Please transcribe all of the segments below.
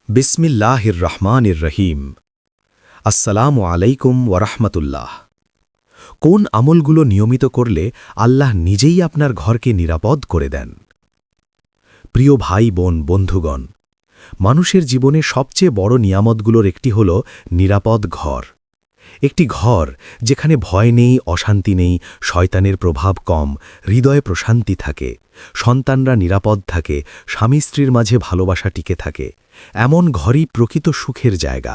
বিসমিল্লাহির রহমানির রহিম। আসসালামু আলাইকুম ওয়ারাহমাতুল্লাহ। কোন আমলগুলো নিয়মিত করলে আল্লাহ নিজেই আপনার ঘরকে নিরাপদ করে দেন? প্রিয় ভাই বোন বন্ধুগণ, মানুষের জীবনে সবচেয়ে বড় নিয়ামতগুলোর একটি হল নিরাপদ ঘর। একটি ঘর যেখানে ভয় নেই, অশান্তি নেই, শয়তানের প্রভাব কম, হৃদয়ে প্রশান্তি থাকে, সন্তানরা নিরাপদ থাকে, স্বামী স্ত্রীর মাঝে ভালোবাসা টিকে থাকে, এমন ঘরই প্রকৃত সুখের জায়গা।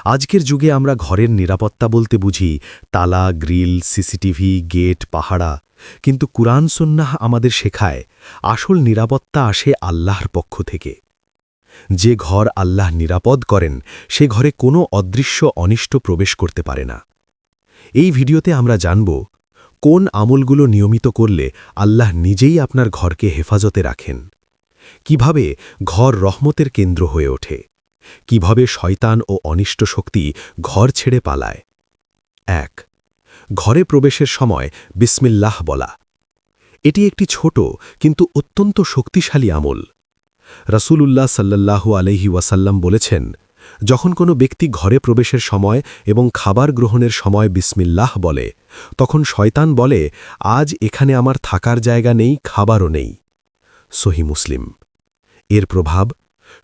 আজকের যুগে আমরা ঘরের নিরাপত্তা বলতে বুঝি তালা, গ্রিল, সিসিটিভি, গেট, পাহারা, কিন্তু কুরআন সুন্নাহ আমাদের শেখায় আসল নিরাপত্তা আসে আল্লাহর পক্ষ থেকে। যে ঘর আল্লাহ নিরাপদ করেন সে ঘরে কোনো অদৃশ্য অনিষ্ট প্রবেশ করতে পারে না। এই ভিডিওতে আমরা জানব কোন আমলগুলো নিয়মিত করলে আল্লাহ নিজেই আপনার ঘরকে হেফাজতে রাখেন, কিভাবে ঘর রহমতের কেন্দ্র হয়ে ওঠে, কিভাবে শয়তান ও অনিষ্ট শক্তি ঘর ছেড়ে পালায়। ১. ঘরে প্রবেশের সময় বিসমিল্লাহ বলা। এটি একটি ছোট কিন্তু অত্যন্ত শক্তিশালী আমল। রাসূলুল্লাহ সাল্লাল্লাহু আলাইহি ওয়াসাল্লাম বলেছেন, যখন কোনো ব্যক্তি ঘরে প্রবেশের সময় এবং খাবার গ্রহণের সময় বিসমিল্লাহ বলে, তখন শয়তান বলে, আজ এখানে আমার থাকার জায়গা নেই, খাবারও নেই। সহিহ মুসলিম। এর প্রভাব,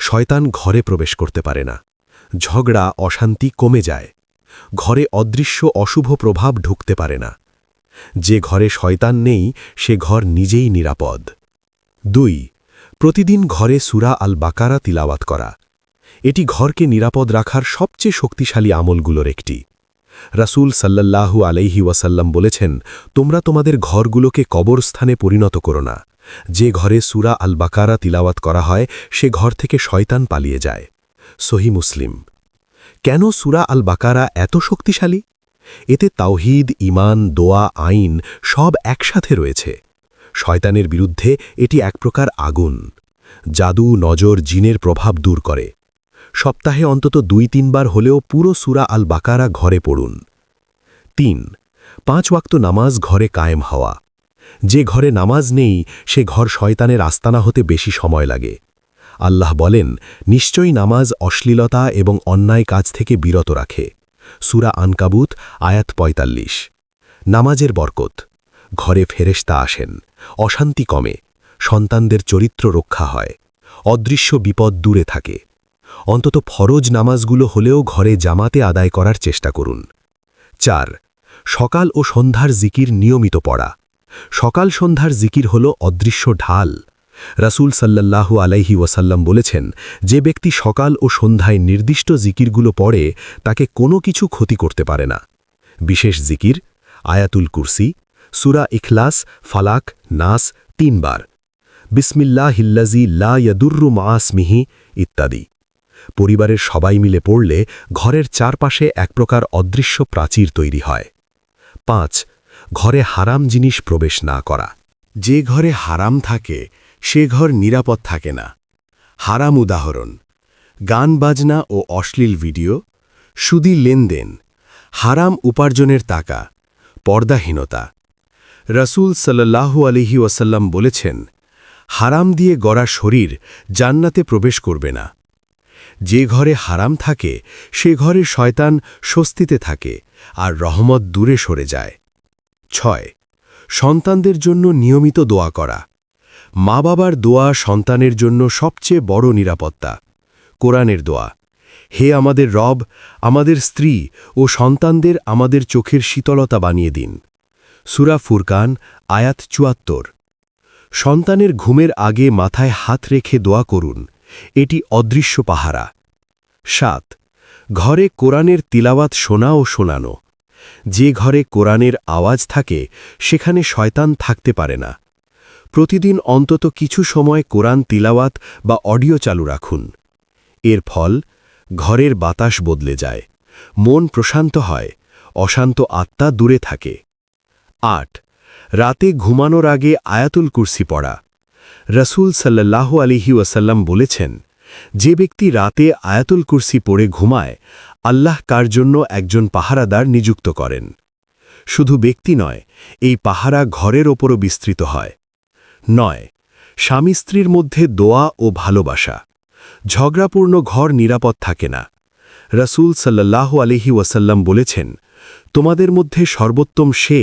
শয়তান ঘরে প্রবেশ করতে পারে না, ঝগড়া অশান্তি কমে যায়, ঘরে অদৃশ্য অশুভ প্রভাব ঢুকতে পারে না। যে ঘরে শয়তান নেই সে ঘর নিজেই নিরাপদ। ২. প্রতিদিন ঘরে সূরা আল বাকারা তিলাওয়াত করা। এটি ঘরকে নিরাপদ রাখার সবচেয়ে শক্তিশালী আমলগুলোর একটি। রাসূল সাল্লাল্লাহু আলাইহি ওয়াসাল্লাম বলেছেন, তোমরা তোমাদের ঘরগুলোকে কবরস্থানে পরিণত করো না। যে ঘরে সূরা আল বাকারা তিলাওয়াত করা হয় সে ঘর থেকে শয়তান পালিয়ে যায়। সহিহ মুসলিম। কেন সূরা আল বাকারা এত শক্তিশালী? এতে তাওহীদ, ঈমান, দোয়া, আইন সব একসাথে রয়েছে। শয়তানের বিরুদ্ধে এটি এক প্রকার আগুন। জাদু, নজর, জিনের প্রভাব দূর করে। সপ্তাহে অন্তত ২-৩ বার হলেও পুরো সূরা আল বাকারা ঘরে পড়ুন। ৩. ৫ ওয়াক্ত নামাজ ঘরে কায়েম হওয়া। যে ঘরে নামাজ নেই সে ঘর শয়তানের আস্তানা হতে বেশি সময় লাগে। আল্লাহ বলেন, নিশ্চয়ই নামাজ অশ্লীলতা এবং অন্যায় কাজ থেকে বিরত রাখে। সূরা আনকাবুত আয়াত ৪৫। নামাজের বরকত। ঘরে ফেরেশতা আসেন, অশান্তি কমে, সন্তানদের চরিত্র রক্ষা হয়, অদৃশ্য বিপদ দূরে থাকে। অন্তত ফরজ নামাজগুলো হলেও ঘরে জামাতে আদায় করার চেষ্টা করুন। ৪. সকাল ও সন্ধ্যার জিকির নিয়মিত পড়া। সকাল সন্ধ্যার জিকির হল অদৃশ্য ঢাল। রাসূল সাল্লাল্লাহু আলাইহি ওয়াসাল্লাম বলেছেন, যে ব্যক্তি সকাল ও সন্ধ্যায় নির্দিষ্ট জিকিরগুলো পড়ে তাকে কোনো কিছু ক্ষতি করতে পারে না। বিশেষ জিকির আয়াতুল কুরসি, সূরা ইখলাস, ফালাক, নাস ৩ বার, বিসমিল্লাহিল্লাযী লা ইয়াদুররু মা ইসমিহি ইত্যাদি। পরিবারের সবাই মিলে পড়লে ঘরের চারপাশে এক প্রকার অদৃশ্য প্রাচীর তৈরি হয়। ৫. ঘরে হারাম জিনিস প্রবেশ না করা। যে ঘরে হারাম থাকে সে ঘর নিরাপদ থাকে না। হারাম উদাহরণ: গান বাজনা ও অশ্লীল ভিডিও, সুদী লেনদেন, হারাম উপার্জনের টাকা, পর্দাহীনতা। রাসূল সাল্লাল্লাহু আলাইহি ওয়াসাল্লাম বলেছেন, হারাম দিয়ে গড়া শরীর জান্নাতে প্রবেশ করবে না। যে ঘরে হারাম থাকে সে ঘরে শয়তান স্বস্তিতে থাকে আর রহমত দূরে সরে যায়। ৬. সন্তানদের জন্য নিয়মিত দোয়া করা। মা বাবার দোয়া সন্তানের জন্য সবচেয়ে বড় নিরাপত্তা। কোরআনের দোয়া: হে আমাদের রব, আমাদের স্ত্রী ও সন্তানদের আমাদের চোখের শীতলতা বানিয়ে দিন। সূরা ফুরকান আয়াত ৭৪। সন্তানের ঘুমের আগে মাথায় হাত রেখে দোয়া করুন, এটি অদৃশ্য পাহারা। ৭. ঘরে কোরআনের তিলাওয়াত শোনা ও শোনানো। যে ঘরে কোরআনের আওয়াজ থাকে সেখানে শয়তান থাকতে পারে না। প্রতিদিন অন্তত কিছু সময় কোরআন তিলাওয়াত বা অডিও চালু রাখুন। এর ফল, ঘরের বাতাস বদলে যায়, মন প্রশান্ত হয়, অশান্ত আত্মা দূরে থাকে। ৮. রাতে ঘুমানোর আগে আয়াতুল কুরসি পড়া। রাসূল সাল্লাল্লাহু আলাইহি ওয়াসাল্লাম বলেছেন, যে ব্যক্তি রাতে আয়াতুল কুরসি পড়ে ঘুমায় আল্লাহ তার জন্য একজন পাহারাদার নিযুক্ত করেন। শুধু ব্যক্তি নয়, এই পাহারা ঘরের ওপরও বিস্তৃত হয়। ৯. স্বামী স্ত্রীর মধ্যে দোয়া ও ভালোবাসা। ঝগড়াপূর্ণ ঘর নিরাপদ থাকে না। রাসূল সাল্লাল্লাহু আলাইহি ওয়াসাল্লাম বলেছেন, তোমাদের মধ্যে সর্বোত্তম সে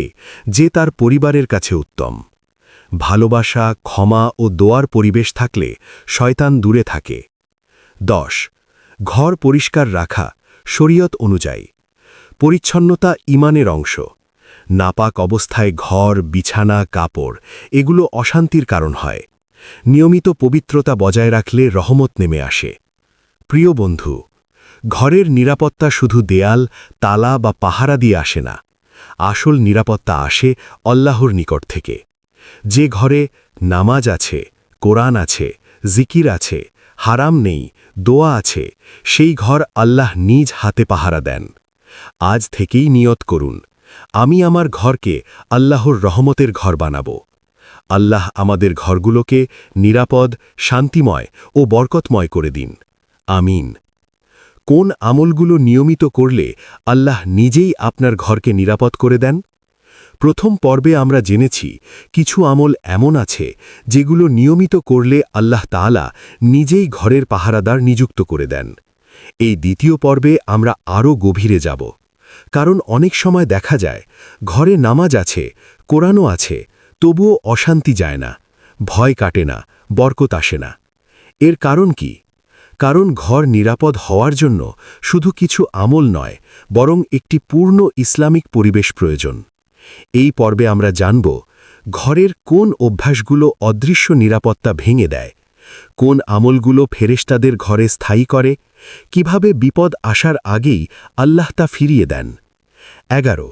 যে তার পরিবারের কাছে উত্তম। ভালোবাসা, ক্ষমা ও দোয়ার পরিবেশ থাকলে শয়তান দূরে থাকে। 10. ঘর পরিষ্কার রাখা শরীয়ত অনুযায়ী। পরিচ্ছন্নতা ঈমানের অংশ। নাপাক অবস্থায় ঘর, বিছানা, কাপড় এগুলো অশান্তির কারণ হয়। নিয়মিত পবিত্রতা বজায় রাখলে রহমত নেমে আসে। প্রিয় বন্ধু, ঘরের নিরাপত্তা শুধু দেয়াল, তালা বা পাহারা দিয়ে আসে না। আসল নিরাপত্তা আসে আল্লাহর নিকট থেকে। যে ঘরে নামাজ আছে, কোরআন আছে, জিকির আছে, হারাম নেই, দোয়া আছে, সেই ঘর আল্লাহ নিজ হাতে পাহারা দেন। আজ থেকেই নিয়ত করুন, আমি আমার ঘরকে আল্লাহর রহমতের ঘর বানাব। আল্লাহ আমাদের ঘরগুলোকে নিরাপদ, শান্তিময় ও বরকতময় করে দিন। আমিন। কোন আমলগুলো নিয়মিত করলে আল্লাহ নিজেই আপনার ঘরকে নিরাপদ করে দেন? প্রথম পর্বে আমরা জেনেছি কিছু আমল এমন আছে যেগুলো নিয়মিত করলে আল্লাহ তাআলা নিজেই ঘরের পাহারাদার নিযুক্ত করে দেন। এই দ্বিতীয় পর্বে আমরা আরও গভীরে যাব, কারণ অনেক সময় দেখা যায় ঘরে নামাজ আছে, কোরআনও আছে, তবুও অশান্তি যায় না, ভয় কাটে না, বরকত আসে না। এর কারণ কি? কারণ ঘর নিরাপদ হওয়ার জন্য শুধু কিছু আমল নয়, বরং একটি পূর্ণ ইসলামিক পরিবেশ প্রয়োজন। এই পর্বে আমরা জানব ঘরের কোন অভ্যাসগুলো অদৃশ্য নিরাপত্তা ভেঙে দেয়, কোন আমলগুলো ফেরেশতাদের ঘরে স্থায়ী করে, কিভাবে বিপদ আসার আগেই আল্লাহ তা ফিরিয়ে দেন। 11.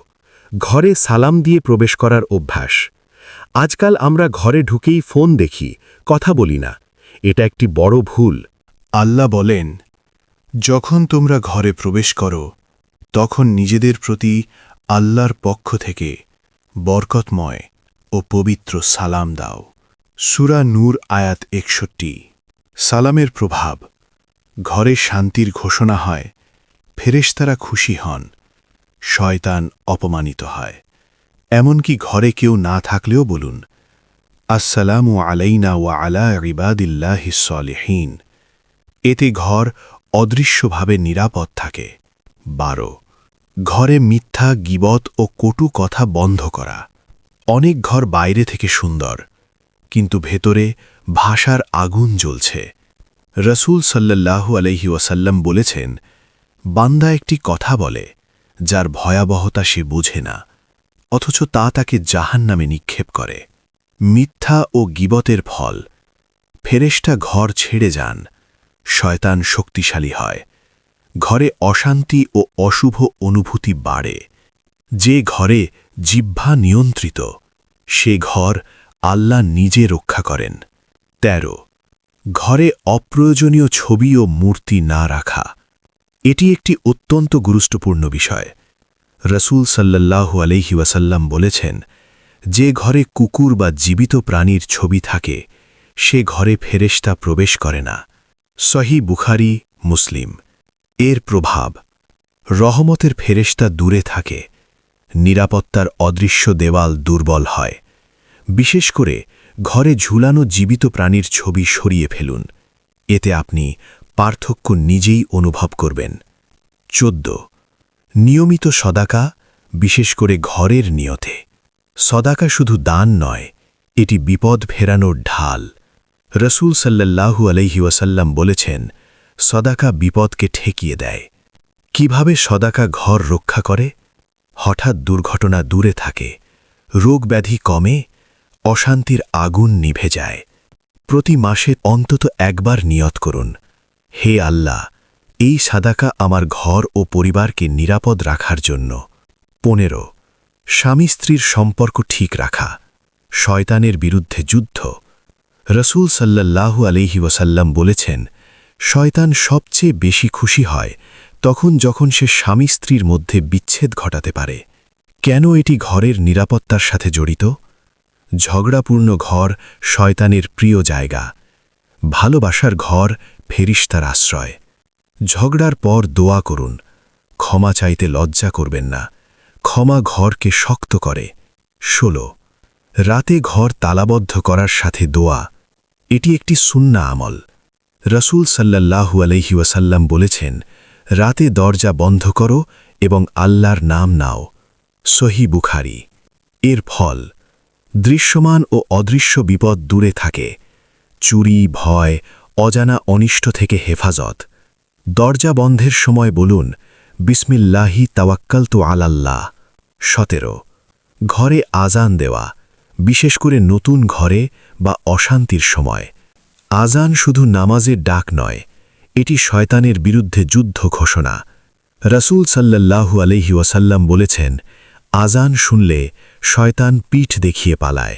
ঘরে সালাম দিয়ে প্রবেশ করার অভ্যাস। আজকাল আমরা ঘরে ঢুকেই ফোন দেখি, কথা বলি না। এটা একটি বড় ভুল। আল্লাহ বলেন, যখন তোমরা ঘরে প্রবেশ করো তখন নিজেদের প্রতি আল্লাহর পক্ষ থেকে বরকতময় ও পবিত্র সালাম দাও। সূরা নূর আয়াত 61। সালামের প্রভাব। ঘরে শান্তির ঘোষণা হয়, ফেরেশতারা খুশি হন, শয়তান অপমানিত হয়। এমনকি ঘরে কেউ না থাকলেও বলুন, আসসালামু আলাইনা ওয়া আলা ইবাদিল্লাহিস সলিহিন। এতে ঘর অদৃশ্যভাবে নিরাপদ থাকে। 12. ঘরে মিথ্যা, গীবত ও কটু কথা বন্ধ করা। অনেক ঘর বাইরে থেকে সুন্দর, কিন্তু ভেতরে ভাষার আগুন জ্বলছে। রাসূল সাল্লাল্লাহু আলাইহি ওয়াসাল্লাম বলেছেন, বান্দা একটি কথা বলে যার ভয়াবহতা সে বুঝে না, অথচ তা তাকে জাহান্নামে নিক্ষেপ করে। মিথ্যা ও গীবতের ফল। ফেরেশতা ঘর ছেড়ে যান, শয়তান শক্তিশালী হয়, ঘরে অশান্তি ও অশুভ অনুভূতি বাড়ে। যে ঘরে জিহ্বা নিয়ন্ত্রিত, সে ঘর আল্লাহ নিজে রক্ষা করেন। 13. ঘরে অপ্রয়োজনীয় ছবি ও মূর্তি না রাখা। এটি একটি অত্যন্ত গুরুত্বপূর্ণ বিষয়। রাসূল সাল্লাল্লাহু আলাইহি ওয়াসাল্লাম বলেছেন, যে ঘরে কুকুর বা জীবিত প্রাণীর ছবি থাকে সে ঘরে ফেরেশতা প্রবেশ করে না। সহিহ বুখারী, মুসলিম। এর প্রভাব। রহমতের ফেরেশতা দূরে থাকে, নিরাপত্তার অদৃশ্য দেওয়াল দুর্বল হয়। বিশেষ করে ঘরে ঝুলানো জীবিত প্রাণীর ছবি সরিয়ে ফেলুন, এতে আপনি পার্থক্য নিজেই অনুভব করবেন। 14. নিয়মিত সদাকা, বিশেষ করে ঘরের নিয়তে। সদাকা শুধু দান নয়, এটি বিপদ ফেরানোর ঢাল। রাসূল সাল্লাল্লাহু আলাইহি ওয়াসাল্লাম বলেছেন, সদাকা বিপদকে ঠেকিয়ে দেয়। কিভাবে সদাকা ঘর রক্ষা করে? হঠাৎ দুর্ঘটনা দূরে থাকে, রোগ ব্যাধি কমে, অশান্তির আগুন নিভে যায়। প্রতি মাসে অন্তত একবার নিয়ত করুন, হে আল্লাহ, এই সাদাকা আমার ঘর ও পরিবারকে নিরাপদ রাখার জন্য। 15. স্বামী স্ত্রীর সম্পর্ক ঠিক রাখা। শয়তানের বিরুদ্ধে যুদ্ধ। রাসূল সাল্লাল্লাহু আলাইহি ওয়াসাল্লাম বলেছেন, শয়তান সবচেয়ে বেশি খুশি হয় তখন যখন সে স্বামী স্ত্রীর মধ্যে বিচ্ছেদ ঘটাতে পারে। কেন এটি ঘরের নিরাপত্তার সাথে জড়িত? ঝগড়াপূর্ণ ঘর শয়তানের প্রিয় জায়গা। ভালোবাসার ঘর ফেরেশতার আশ্রয়। ঝগড়ার পর দোয়া করুন, ক্ষমা চাইতে লজ্জা করবেন না, ক্ষমা ঘরকে শক্ত করে। 16. রাতে ঘর তালাবদ্ধ করার সাথে দোয়া। এটি একটি সুন্নাহ আমল। রসুল সাল্লাল্লাহু আলাইহি ওয়াসাল্লাম বলেছেন, রাতে দরজা বন্ধ করো এবং আল্লাহর নাম নাও। সহি বুখারী। এর ফল, দৃশ্যমান ও অদৃশ্য বিপদ দূরে থাকে, চুরি, ভয়, অজানা অনিষ্ট থেকে হেফাজত। দরজা বন্ধের সময় বলুন, বিসমিল্লাহি তাওয়াক্কালতু আলাল্লাহ। 17 ঘরে আজান দেওয়া, বিশেষ করে নতুন ঘরে বা অশান্তির সময়। আজান শুধু নামাজের ডাক নয়, এটি শয়তানের বিরুদ্ধে যুদ্ধ ঘোষণা। রসুল সাল্লাল্লাহু আলাইহি ওয়াসাল্লাম বলেছেন, আজান শুনলে শয়তান পিঠ দেখিয়ে পালায়।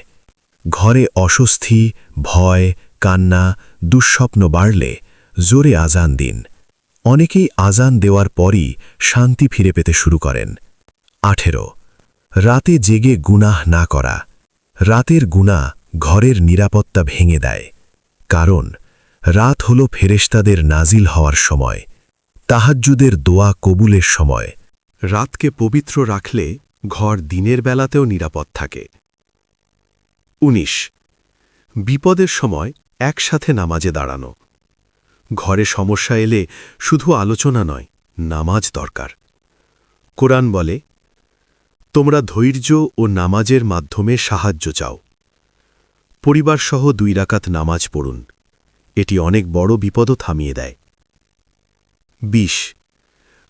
ঘরে অস্বস্তি, ভয়, কান্না, দুঃস্বপ্ন বাড়লে জোরে আজান দিন। অনেকেই আজান দেওয়ার পরই শান্তি ফিরে পেতে শুরু করেন। 18 রাতে জেগে গুনাহ না করা। রাতের গুনাহ ঘরের নিরাপত্তা ভেঙে দেয়। কারণ রাত হল ফেরেশতাদের নাজিল হওয়ার সময়, তাহাজ্জুদের দোয়া কবুলের সময়। রাতকে পবিত্র রাখলে ঘর দিনের বেলাতেও নিরাপদ থাকে। 19 বিপদের সময় একসাথে নামাজে দাঁড়ানো। ঘরে সমস্যা এলে শুধু আলোচনা নয়, নামাজ দরকার। কোরআন বলে, তোমরা ধৈর্য ও নামাজের মাধ্যমে সাহায্য চাও। পরিবারসহ 2 রাকাত নামাজ পড়ুন, এটি অনেক বড় বিপদও থামিয়ে দেয়। 20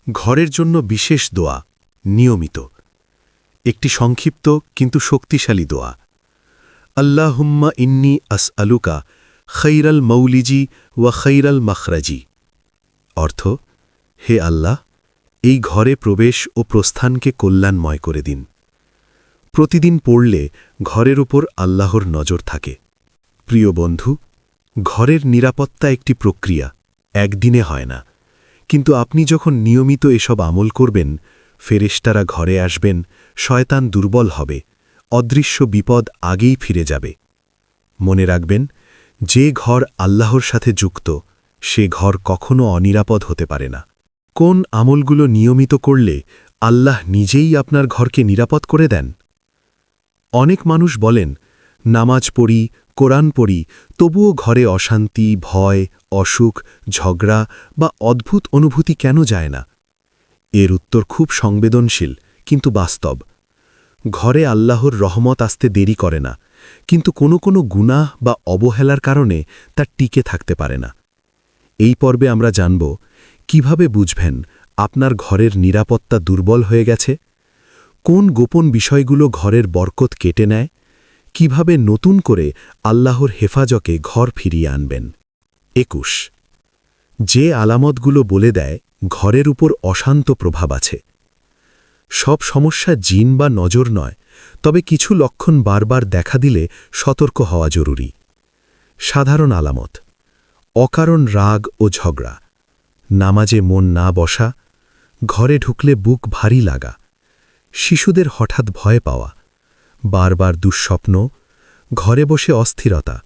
ঘরের জন্য বিশেষ দোয়া, নিয়মিত। একটি সংক্ষিপ্ত কিন্তু শক্তিশালী দোয়া, আল্লাহুম্মা ইন্নী আসআলুকা খৈরাল মৌলিজি ওয়া খৈরাল মখরাজি। অর্থ, হে আল্লাহ, এই ঘরে প্রবেশ ও প্রস্থানকে কল্যাণময় করে দিন। প্রতিদিন পড়লে ঘরের উপর আল্লাহর নজর থাকে। প্রিয় বন্ধু, ঘরের নিরাপত্তা একটি প্রক্রিয়া, একদিনে হয় না। কিন্তু আপনি যখন নিয়মিত এসব আমল করবেন, ফেরেশতারা ঘরে আসবেন, শয়তান দুর্বল হবে, অদৃশ্য বিপদ আগেই ফিরে যাবে। মনে রাখবেন, যে ঘর আল্লাহর সাথে যুক্ত, সে ঘর কখনো অনিরাপদ হতে পারে না। কোন আমলগুলো নিয়মিত করলে আল্লাহ নিজেই আপনার ঘরকে নিরাপদ করে দেন? অনেক মানুষ বলেন, নামাজ পড়ি, কোরআন পড়ি, তবুও ঘরে অশান্তি, ভয়, অসুখ, ঝগড়া বা অদ্ভুত অনুভূতি কেন যায় না? এর উত্তর খুব সংবেদনশীল কিন্তু বাস্তব। ঘরে আল্লাহর রহমত আসতে দেরি করে না, কিন্তু কোনো কোনো গুনাহ বা অবহেলার কারণে তা টিকে থাকতে পারে না। এই পর্বে আমরা জানব, কিভাবে বুঝবেন আপনার ঘরের নিরাপত্তা দুর্বল হয়ে গেছে, কোন গোপন বিষয়গুলো ঘরের বরকত কেটে নেয়, কিভাবে নতুন করে আল্লাহর হেফাজকে ঘর ফিরিয়ে আনবেন। 21 যে আলামতগুলো বলে দেয় ঘরের উপর অশান্ত প্রভাব আছে। সব সমস্যা জিন বা নজর নয়, তবে কিছু লক্ষণ বারবার দেখা দিলে সতর্ক হওয়া জরুরি। সাধারণ আলামত: অকারণ রাগ ও ঝগড়া, নামাজে মন না বসা, ঘরে ঢুকলে বুক ভারী লাগা, শিশুদের হঠাৎ ভয় পাওয়া, বারবার দুঃস্বপ্ন, ঘরে বসে অস্থিরতা।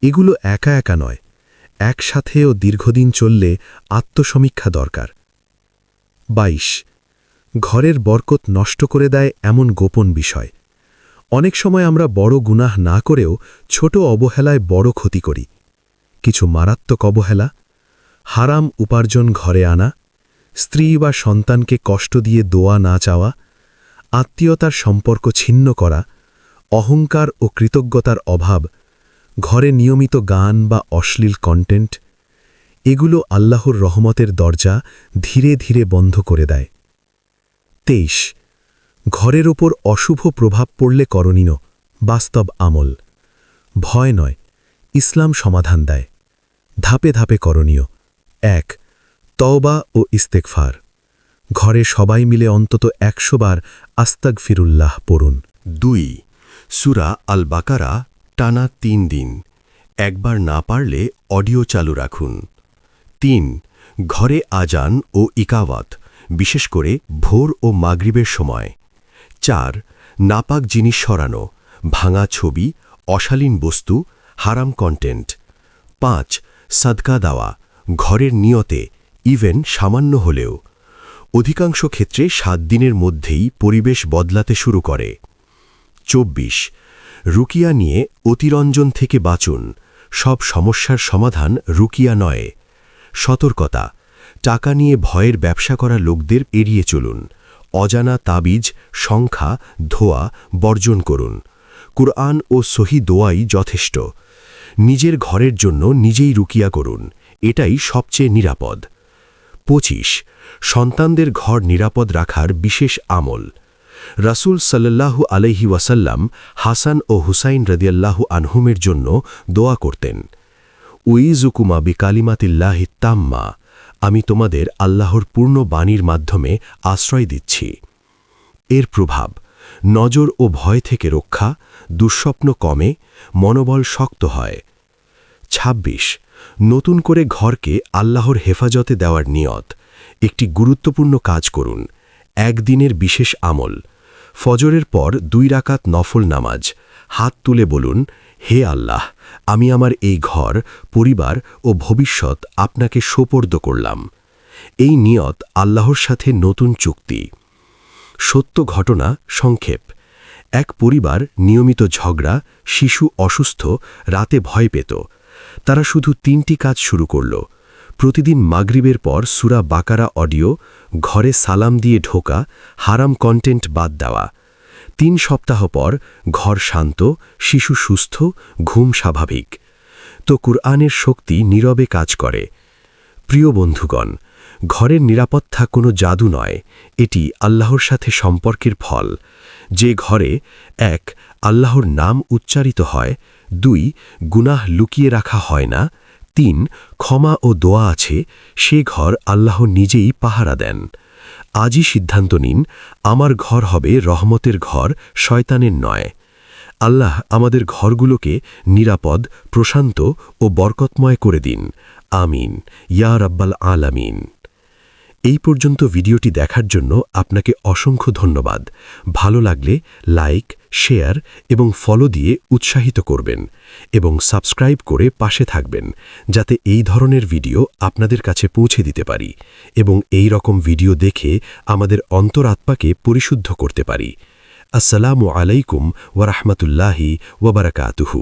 এগুলো একা একা নয়, একসাথে ও দীর্ঘদিন চললে আত্মসমীক্ষা দরকার। 22 ঘরের বরকত নষ্ট করে দেয় এমন গোপন বিষয়। অনেক সময় আমরা বড় গুনাহ না করেও ছোট অবহেলায় বড় ক্ষতি করি। কিছু মারাত্মক অবহেলা: হারাম উপার্জন ঘরে আনা, স্ত্রী বা সন্তানকে কষ্ট দিয়ে দোয়া না চাওয়া, আত্মীয়তার সম্পর্ক ছিন্ন করা, অহংকার ও কৃতজ্ঞতার অভাব, ঘরে নিয়মিত গান বা অশ্লীল কন্টেন্ট। এগুলো আল্লাহর রহমতের দরজা ধীরে ধীরে বন্ধ করে দেয়। 23 ঘরের ওপর অশুভ প্রভাব পড়লে করণীয় বাস্তব আমল। ভয় নয়, ইসলাম সমাধান দেয়। ধাপে ধাপে করণীয়: 1 তওবা ও ইস্তেগফার। ঘরে সবাই মিলে অন্তত 100 বার আস্তাগফিরুল্লাহ পড়ুন। 2 সূরা আল বাকারা টানা 3 দিন, একবার না পারলে অডিও চালু রাখুন। 3 ঘরে আজান ও ইকাওয়াত, বিশেষ করে ভোর ও মাগরিবের সময়। 4 নাপাক জিনিস সরানো, ভাঙা ছবি, অশালীন বস্তু, হারাম কন্টেন্ট। 5 সাদকা দেওয়া, ঘরের নিয়তে, ইভেন সামান্য হলেও। অধিকাংশ ক্ষেত্রে 7 দিনের মধ্যেই পরিবেশ বদলাতে শুরু করে। 24 রুকিয়া নিয়ে অতিরঞ্জন থেকে বাঁচুন, সব সমস্যার সমাধান রুকিয়া নয়। সতর্কতা, টাকা নিয়ে ভয়ের ব্যবসা করা লোকদের এড়িয়ে চলুন। অজানা তাবিজ, সংখ্যা, ধোয়া বর্জন করুন। কুরআন ও সহি দোয়াই যথেষ্ট। নিজের ঘরের জন্য নিজেই রুকিয়া করুন, এটাই সবচেয়ে নিরাপদ। 25. সন্তানদের ঘর নিরাপদ রাখার বিশেষ আমল। রাসূল সাল্লাল্লাহু আলাইহি ওয়াসাল্লাম হাসান ও হুসাইন রাদিয়াল্লাহু আনহুমের জন্য দোয়া করতেন। উইজুকুমা বিকালিমাতিল্লাহি তাম্মা, আমি তোমাদের আল্লাহর পূর্ণ বাণীর মাধ্যমে আশ্রয় দিচ্ছি। এর প্রভাব: নজর ও ভয় থেকে রক্ষা, দুঃস্বপ্ন কমে, মনোবল শক্ত হয়। 26. নতুন করে ঘরকে আল্লাহর হেফাজতে দেওয়ার নিয়ত। একটি গুরুত্বপূর্ণ কাজ করুন। একদিনের বিশেষ আমল: ফজরের পর 2 রাকাত নফল নামাজ। হাত তুলে বলুন, হে আল্লাহ, আমি আমার এই ঘর, পরিবার ও ভবিষ্যৎ আপনাকে সোপর্দ করলাম। এই নিয়ত আল্লাহর সাথে নতুন চুক্তি। সত্য ঘটনা সংক্ষেপ: এক পরিবার নিয়মিত ঝগড়া, শিশু অসুস্থ, রাতে ভয় পেত। তারা শুধু 3টি কাজ শুরু করল। প্রতিদিন মাগরিবের পর সূরা বাকারা অডিও, ঘরে সালাম দিয়ে ঢোকা, হারাম কন্টেন্ট বাদ দেওয়া। 3 সপ্তাহ পর ঘর শান্ত, শিশু সুস্থ, ঘুম স্বাভাবিক। তো কুরআনের শক্তি নীরবে কাজ করে। প্রিয় বন্ধুগণ, ঘরের নিরাপত্তা কোনো জাদু নয়, এটি আল্লাহর সাথে সম্পর্কের ফল। যে ঘরে 1. আল্লাহর নাম উচ্চারিত হয়, 2. গুনাহ লুকিয়ে রাখা হয় না, 3. ক্ষমা ও দোয়া আছে, সে ঘর আল্লাহ নিজেই পাহারা দেন। আজই সিদ্ধান্ত নিন, আমার ঘর হবে রহমতের ঘর, শয়তানের নয়। আল্লাহ আমাদের ঘরগুলোকে নিরাপদ, প্রশান্ত ও বরকতময় করে দিন। আমিন ইয়া রাব্বাল আলামিন। এই পর্যন্ত ভিডিওটি দেখার জন্য আপনাকে অসংখ্য ধন্যবাদ। ভালো লাগলে লাইক, শেয়ার এবং ফলো দিয়ে উৎসাহিত করবেন এবং সাবস্ক্রাইব করে পাশে থাকবেন, যাতে এই ধরনের ভিডিও আপনাদের কাছে পৌঁছে দিতে পারি এবং এই রকম ভিডিও দেখে আমাদের অন্তরাত্মাকে পরিশুদ্ধ করতে পারি। আসসালামু আলাইকুম ওয়া রাহমাতুল্লাহি ওয়া বারাকাতুহু।